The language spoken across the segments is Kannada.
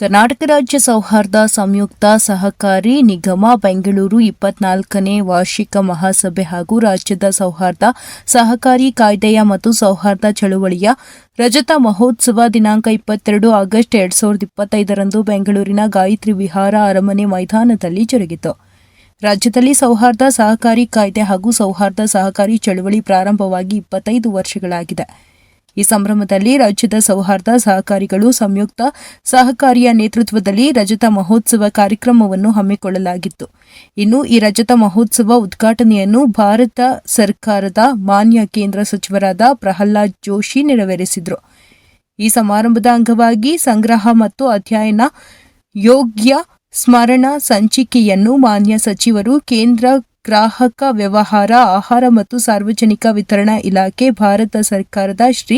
ಕರ್ನಾಟಕ ರಾಜ್ಯ ಸೌಹಾರ್ದ ಸಂಯುಕ್ತ ಸಹಕಾರಿ ನಿಗಮ ಬೆಂಗಳೂರು 24ನೇ ವಾರ್ಷಿಕ ಮಹಾಸಭೆ ಹಾಗೂ ರಾಜ್ಯದ ಸೌಹಾರ್ದ ಸಹಕಾರಿ ಕಾಯ್ದೆಯ ಮತ್ತು ಸೌಹಾರ್ದ ಚಳುವಳಿಯ ರಜತ ಮಹೋತ್ಸವ ದಿನಾಂಕ 22 ಆಗಸ್ಟ್ 2025ರಂದು ಬೆಂಗಳೂರಿನ ಗಾಯತ್ರಿ ವಿಹಾರ ಅರಮನೆ ಮೈದಾನದಲ್ಲಿ ಜರುಗಿತು. ರಾಜ್ಯದಲ್ಲಿ ಸೌಹಾರ್ದ ಸಹಕಾರಿ ಕಾಯ್ದೆ ಹಾಗೂ ಸೌಹಾರ್ದ ಸಹಕಾರಿ ಚಳುವಳಿ ಪ್ರಾರಂಭವಾಗಿ 25 ವರ್ಷಗಳಾಗಿದೆ. ಈ ಸಂಭ್ರಮದಲ್ಲಿ ರಾಜ್ಯದ ಸೌಹಾರ್ದ ಸಹಕಾರಿಗಳು ಸಂಯುಕ್ತ ಸಹಕಾರಿಯ ನೇತೃತ್ವದಲ್ಲಿ ರಜತ ಮಹೋತ್ಸವ ಕಾರ್ಯಕ್ರಮವನ್ನು ಹಮ್ಮಿಕೊಳ್ಳಲಾಗಿತ್ತು. ಇನ್ನು ಈ ರಜತ ಮಹೋತ್ಸವ ಉದ್ಘಾಟನೆಯನ್ನು ಭಾರತ ಸರ್ಕಾರದ ಮಾನ್ಯ ಕೇಂದ್ರ ಸಚಿವರಾದ ಪ್ರಹ್ಲಾದ್ ಜೋಶಿ ನೆರವೇರಿಸಿದರು. ಈ ಸಮಾರಂಭದ ಅಂಗವಾಗಿ ಸಂಗ್ರಹ ಮತ್ತು ಅಧ್ಯಯನ ಯೋಗ್ಯ ಸ್ಮರಣ ಸಂಚಿಕೆಯನ್ನು ಮಾನ್ಯ ಸಚಿವರು, ಕೇಂದ್ರ ಗ್ರಾಹಕ ವ್ಯವಹಾರ, ಆಹಾರ ಮತ್ತು ಸಾರ್ವಜನಿಕ ವಿತರಣಾ ಇಲಾಖೆ, ಭಾರತ ಸರ್ಕಾರದ ಶ್ರೀ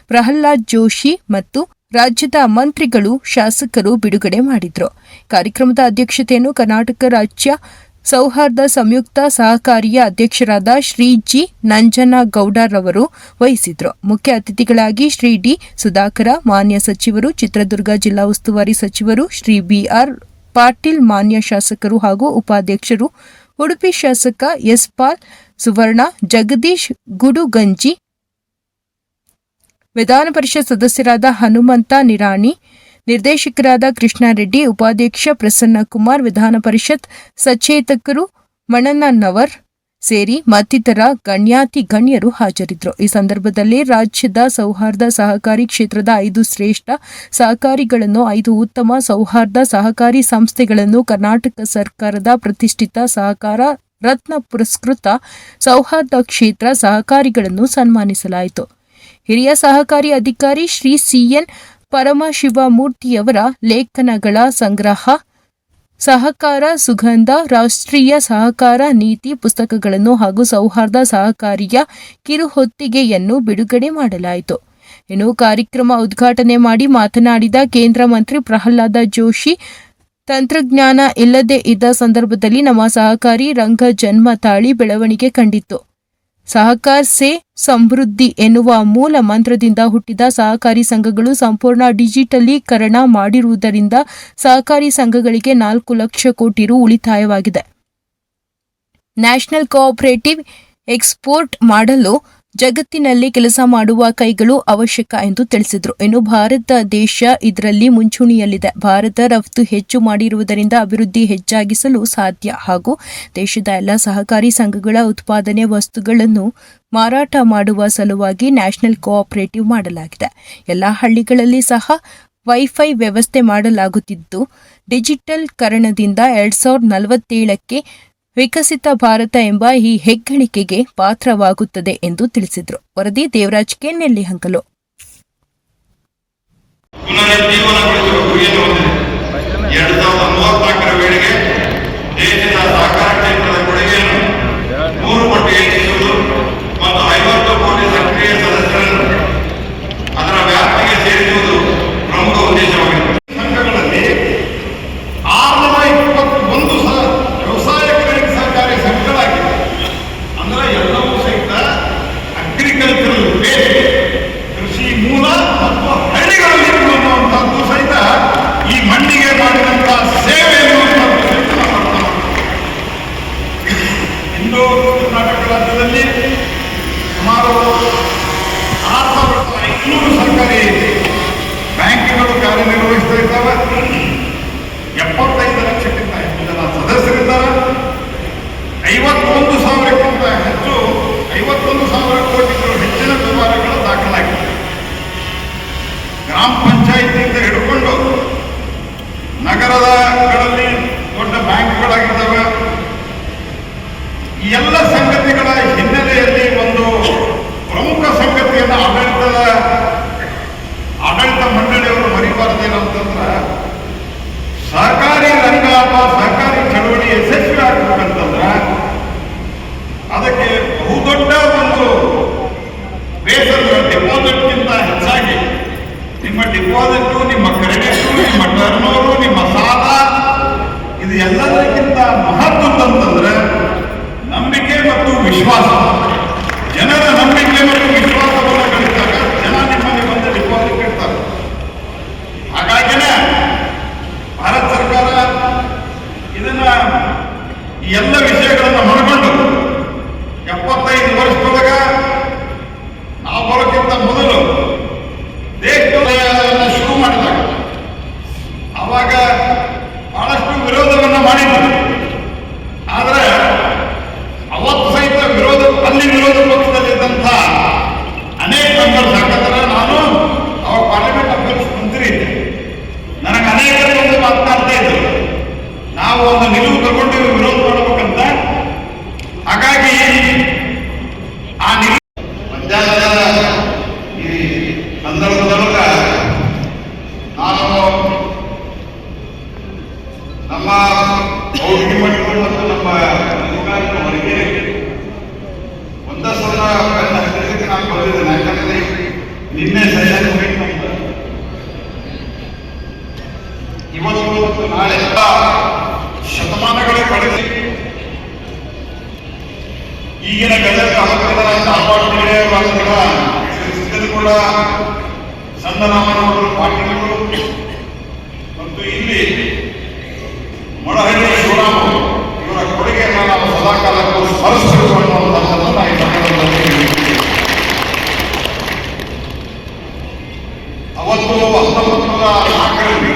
ಪ್ರಹ್ಲಾದ್ ಜೋಶಿ ಮತ್ತು ರಾಜ್ಯದ ಮಂತ್ರಿಗಳು, ಶಾಸಕರು ಬಿಡುಗಡೆ ಮಾಡಿದರು. ಕಾರ್ಯಕ್ರಮದ ಅಧ್ಯಕ್ಷತೆಯನ್ನು ಕರ್ನಾಟಕ ರಾಜ್ಯ ಸೌಹಾರ್ದ ಸಂಯುಕ್ತ ಸಹಕಾರಿಯ ಅಧ್ಯಕ್ಷರಾದ ಶ್ರೀ ಜಿ ನಂಜನಗೌಡರವರು ವಹಿಸಿದ್ರು. ಮುಖ್ಯ ಅತಿಥಿಗಳಾಗಿ ಶ್ರೀ ಡಿ ಸುಧಾಕರ, ಮಾನ್ಯ ಸಚಿವರು, ಚಿತ್ರದುರ್ಗ ಜಿಲ್ಲಾ ಉಸ್ತುವಾರಿ ಸಚಿವರು ಶ್ರೀ ಬಿ.ಆರ್. ಪಾಟೀಲ್, ಮಾನ್ಯ ಶಾಸಕರು ಹಾಗೂ ಉಪಾಧ್ಯಕ್ಷರು, ಉಡುಪಿ ಶಾಸಕ ಎಸ್. ಪಾಲ್ ಸುವರ್ಣ, ಜಗದೀಶ್ ಗುಡುಗಂಜಿ, ವಿಧಾನ ಪರಿಷತ್ ಸದಸ್ಯರಾದ ಹನುಮಂತ ನಿರಾಣಿ, ನಿರ್ದೇಶಕರಾದ ಕೃಷ್ಣಾರೆಡ್ಡಿ, ಉಪಾಧ್ಯಕ್ಷ ಪ್ರಸನ್ನಕುಮಾರ್, ವಿಧಾನ ಪರಿಷತ್ ಸಚೇತಕರು ಮಣನವರ್ ಸೇರಿ ಮತ್ತಿತರ ಗಣ್ಯರು ಹಾಜರಿದ್ದರು. ಈ ಸಂದರ್ಭದಲ್ಲಿ ರಾಜ್ಯದ ಸೌಹಾರ್ದ ಸಹಕಾರಿ ಕ್ಷೇತ್ರದ 5 ಶ್ರೇಷ್ಠ ಸಹಕಾರಿಗಳನ್ನು, 5 ಉತ್ತಮ ಸೌಹಾರ್ದ ಸಹಕಾರಿ ಸಂಸ್ಥೆಗಳನ್ನು, ಕರ್ನಾಟಕ ಸರ್ಕಾರದ ಪ್ರತಿಷ್ಠಿತ ಸಹಕಾರ ರತ್ನ ಪುರಸ್ಕೃತ ಸೌಹಾರ್ದ ಕ್ಷೇತ್ರ ಸಹಕಾರಿಗಳನ್ನು ಸನ್ಮಾನಿಸಲಾಯಿತು. ಹಿರಿಯ ಸಹಕಾರಿ ಅಧಿಕಾರಿ ಶ್ರೀ ಸಿಎನ್ ಪರಮಶಿವಮೂರ್ತಿಯವರ ಲೇಖನಗಳ ಸಂಗ್ರಹ, ಸಹಕಾರ ಸುಗಂಧ, ರಾಷ್ಟ್ರೀಯ ಸಹಕಾರ ನೀತಿ ಪುಸ್ತಕಗಳನ್ನು ಹಾಗೂ ಸೌಹಾರ್ದ ಸಹಕಾರಿಯ ಕಿರುಹೊತ್ತಿಗೆಯನ್ನು ಬಿಡುಗಡೆ ಮಾಡಲಾಯಿತು. ಇನ್ನು ಕಾರ್ಯಕ್ರಮ ಉದ್ಘಾಟನೆ ಮಾಡಿ ಮಾತನಾಡಿದ ಕೇಂದ್ರ ಮಂತ್ರಿ ಪ್ರಹ್ಲಾದ ಜೋಶಿ, ತಂತ್ರಜ್ಞಾನ ಇಲ್ಲದೆ ಇದ್ದ ಸಂದರ್ಭದಲ್ಲಿ ನಮ್ಮ ಸಹಕಾರಿ ರಂಗ ಜನ್ಮ ತಾಳಿ ಬೆಳವಣಿಗೆ ಕಂಡಿತ್ತು. ಸಹಕಾರ ಸೇ ಸಮೃದ್ಧಿ ಎನ್ನುವ ಮೂಲ ಮಂತ್ರದಿಂದ ಹುಟ್ಟಿದ ಸಹಕಾರಿ ಸಂಘಗಳು ಸಂಪೂರ್ಣ ಡಿಜಿಟಲೀಕರಣ ಮಾಡಿರುವುದರಿಂದ ಸಹಕಾರಿ ಸಂಘಗಳಿಗೆ 4 ಲಕ್ಷ ಕೋಟಿ ರು ಉಳಿತಾಯವಾಗಿದೆ. ನ್ಯಾಷನಲ್ ಕೋಆಪರೇಟಿವ್ ಎಕ್ಸ್ಪೋರ್ಟ್ ಮಾಡಲು ಜಗತ್ತಿನಲ್ಲಿ ಕೆಲಸ ಮಾಡುವ ಕೈಗಳು ಅವಶ್ಯಕ ಎಂದು ತಿಳಿಸಿದರು. ಇನ್ನು ಭಾರತ ದೇಶ ಇದರಲ್ಲಿ ಮುಂಚೂಣಿಯಲ್ಲಿದೆ. ಭಾರತ ರಫ್ತು ಹೆಚ್ಚು ಮಾಡಿರುವುದರಿಂದ ಅಭಿವೃದ್ಧಿ ಹೆಚ್ಚಾಗಿಸಲು ಸಾಧ್ಯ ಹಾಗೂ ದೇಶದ ಎಲ್ಲ ಸಹಕಾರಿ ಸಂಘಗಳ ಉತ್ಪಾದನೆ ವಸ್ತುಗಳನ್ನು ಮಾರಾಟ ಮಾಡುವ ಸಲುವಾಗಿ ನ್ಯಾಷನಲ್ ಕೋಆಪರೇಟಿವ್ ಮಾಡಲಾಗಿದೆ. ಎಲ್ಲ ಹಳ್ಳಿಗಳಲ್ಲಿ ಸಹ ವೈಫೈ ವ್ಯವಸ್ಥೆ ಮಾಡಲಾಗುತ್ತಿದ್ದು, ಡಿಜಿಟಲ್ ಕರಣದಿಂದ 2047ಕ್ಕೆ ವಿಕಸಿತ ಭಾರತ ಎಂಬ ಈ ಹೆಗ್ಗಳಿಕೆಗೆ ಪಾತ್ರವಾಗುತ್ತದೆ ಎಂದು ತಿಳಿಸಿದರು. ವರದಿ ದೇವರಾಜ್ ಕೆ, ನೆಲ್ಲಿಹಂಕಲು. ಕರ್ನಾಟಕ ರಾಜ್ಯದಲ್ಲಿ ಸುಮಾರು 6500 ಸರ್ಕಾರಿ ಬ್ಯಾಂಕ್ಗಳು ಕಾರ್ಯನಿರ್ವಹಿಸ್ತಾ ಇದ್ದಾವೆ. 75 ಲಕ್ಷಕ್ಕಿಂತ ಹೆಚ್ಚು ಜನ ಸದಸ್ಯರಿದ್ದಾರೆ. 51,000ಕ್ಕಿಂತ ಹೆಚ್ಚು 51,000 ಕೋಟಿಗೂ ಹೆಚ್ಚಿನ ವ್ಯವಹಾರಗಳು ದಾಖಲಾಗಿದೆ. ಗ್ರಾಮ ಪಂಚಾಯಿತಿಯಿಂದ ಹಿಡ್ಕೊಂಡು ನಗರಗಳಲ್ಲಿ ದೊಡ್ಡ ಬ್ಯಾಂಕ್ಗಳಾಗಿದ್ದಾವೆ. ಈ ಎಲ್ಲ ಸಂಗತಿಗಳ ಹಿನ್ನೆಲೆಯಲ್ಲಿ ಒಂದು ಪ್ರಮುಖ ಸಂಗತಿಯನ್ನು ಆಡಳಿತ ಮಂಡಳಿಯವರು ಮರಿಬಾರದೇನು ಅಂತಂದ್ರೆ, ಸಹಕಾರಿ ರಂಗ ಅಥವಾ ಸಹಕಾರಿ ಚಳವಳಿ ಯಶಸ್ವಿ ಆಗಬೇಕಂತಂದ್ರೆ ಅದಕ್ಕೆ ಬಹುದೊಡ್ಡ ಒಂದು ಬೇಸರ ಡಿಪಾಸಿಟ್ಗಿಂತ ಹೆಚ್ಚಾಗಿ ನಿಮ್ಮ ಡಿಪಾಸಿಟ್, ನಿಮ್ಮ ಕ್ರೆಡಿಟ್, ನಿಮ್ಮ ಟರ್ನ್ ಓವರ್, ನಿಮ್ಮ ಸಾಲ, ಇದು ಎಲ್ಲದಕ್ಕಿಂತ ಮಹತ್ವದಂತಂದ್ರೆ ನಂಬಿಕೆ ಮತ್ತು ವಿಶ್ವಾಸ. ಜನರ ನಂಬಿಕೆ ಮತ್ತು ವಿಶ್ವಾಸವನ್ನು ಗಳಿಸಿದಾಗ ಜನ ನಿಮ್ಮಲ್ಲಿ ಬಂದು ಡಿಪಾಸಿಟ್ ಇಡ್ತಾರೆ. ಹಾಗಾಗಿನೇ ಈ ಎಲ್ಲ ವಿಷಯಗಳನ್ನು ಮನಗೊಂಡು 75 ವರ್ಷದೊಳಗ ನಾವು ಬರೋಕ್ಕಿಂತ ಮೊದಲು ದೇಶವನ್ನು ಶುರು ಮಾಡಿದಾಗ ಆವಾಗ ಬಹಳಷ್ಟು ವಿರೋಧವನ್ನು ಮಾಡಿದ್ರು. ಆದರೆ ಅವತ್ತು ಸಹಿತ ಅಲ್ಲಿ ವಿರೋಧ ಪಕ್ಷದಲ್ಲಿದ್ದಂಥ ಅನೇಕ ಮೆಂಬರ್ಸ್ ಹಾಕಿದ್ರೆ ನಾನು ಅವಾಗ ಪಾರ್ಲಿಮೆಂಟ್ ಅಫೇರ್ಸ್ ಮಂತ್ರಿ ಇದ್ದೆ. ನನಗೆ ಅನೇಕರು ಒಂದು ಮಾತನಾಡ್ತಾ ಇದ್ರು, ನಾವು ಒಂದು ನಿಲುವು ತಗೊಂಡು ವಿರೋಧ ಮಾಡಬೇಕಂತ. ಹಾಗಾಗಿ ಆ ನಿಲುವು ಮಧ್ಯಾಹ್ನದ ಈ ಸಂದರ್ಭದೊಳಗ ನಾನು ನಮ್ಮ ಗೌರಿ ಮಠಗಳು ಮತ್ತು ನಮ್ಮ ಅಧಿಕಾರಿಗಳವರಿಗೆ ಒಂದಷ್ಟು ಹತ್ತಿರಕ್ಕೆ ನಾನು ಬಂದಿದ್ದೇನೆ. ಯಾಕಂದ್ರೆ ನಿನ್ನೆ ಸರಿಯಾಗಿ ಇವತ್ತು ಮತ್ತು ನಾಳೆ ಶತಮಾನಗಳೇ ಕಳೆದು ಈಗಿನ ಗದಗ ಹತ್ತಿರದ ಧಾರವಾಡ ಕೂಡ ಸಣ್ಣ ರಾಮನವರು ಪಾಟೀಲರು ಮತ್ತು ಇಲ್ಲಿ ಮೊಳಹಳ್ಳಿ ಶಿವರಾಮ ಇವರ ಕೊಡುಗೆಯನ್ನು ನಾವು ಸದಾಕಾಲಕ್ಕೂ ಸ್ಮರಿಸಬೇಕು ಅನ್ನುವಂಥದ್ದನ್ನು ಈ ಸಂದರ್ಭದಲ್ಲಿ ಅವತ್ತು 1904